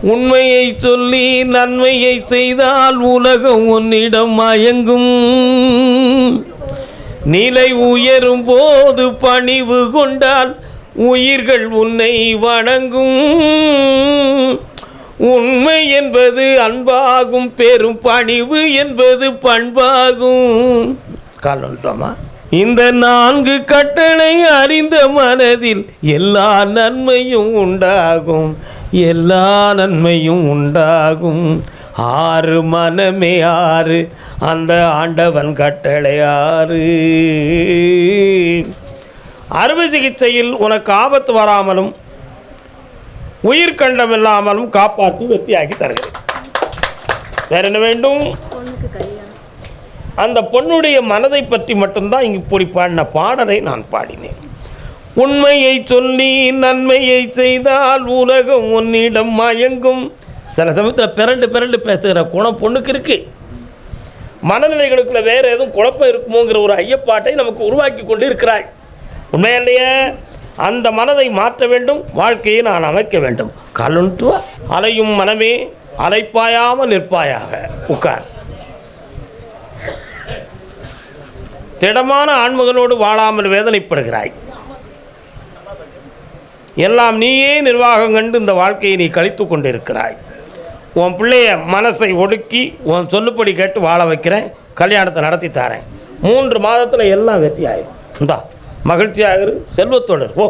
உண்மையை சொல்லி நன்மையை செய்தால் உலகம் உன்னிடம் மயங்கும். நிலை உயரும் போது பணிவு கொண்டால் உயிர்கள் உன்னை வணங்கும். உண்மை என்பது அன்பாகும், பெரும் பணிவு என்பது பண்பாகும். காலமா இந்த 4 கட்டளை அறிந்த மனதில் எல்லா நன்மையும் உண்டாகும், எல்லா நன்மையும் உண்டாகும். 6 மனமே 6 அந்த ஆண்டவன் கட்டளை 6. அறுவை சிகிச்சையில் உனக்கு ஆபத்து வராமலும் உயிர் கண்டம் இல்லாமலும் காப்பாற்றி வெற்றியாக்கி தருகிறேன். வேற என்ன வேண்டும்? அந்த பொண்ணுடைய மனதை பற்றி மட்டும்தான் இங்கு இப்படி பாடின பாடலை நான் பாடினேன். உண்மையை சொல்லி நன்மையை செய்தால் உலகம் உன்னிடம் மயங்கும். சில சமயத்தில் பிறண்டு பேசுகிற குணம் பொண்ணுக்கு இருக்கு. மனநிலைகளுக்குள்ள வேற எதுவும் குழப்பம் இருக்குமோங்கிற ஒரு ஐயப்பாட்டை நமக்கு உருவாக்கி கொண்டு இருக்கிறாய். உண்மையிலேயே அந்த மனதை மாற்ற வேண்டும், வாழ்க்கையை நான் அமைக்க வேண்டும். காலுண்டுவா அலையும் மனமே அலைப்பாயாமல் நிற்பாயாக. உட்கார். திடமான ஆண்மகனோடு வாழாமல் வேதனைப்படுகிறாய். எல்லாம் நீயே நிர்வாகம் கண்டு இந்த வாழ்க்கையை நீ கழித்து கொண்டிருக்கிறாய். உன் பிள்ளைய மனசை ஒடுக்கி உன் சொல்லுப்படி கேட்டு வாழ வைக்கிறேன், கல்யாணத்தை நடத்தி தரேன். 3 மாதத்தில் எல்லாம் வெற்றி ஆகிடும். இந்தா மகிழ்ச்சியாக செல்வத்தோடு ஓ.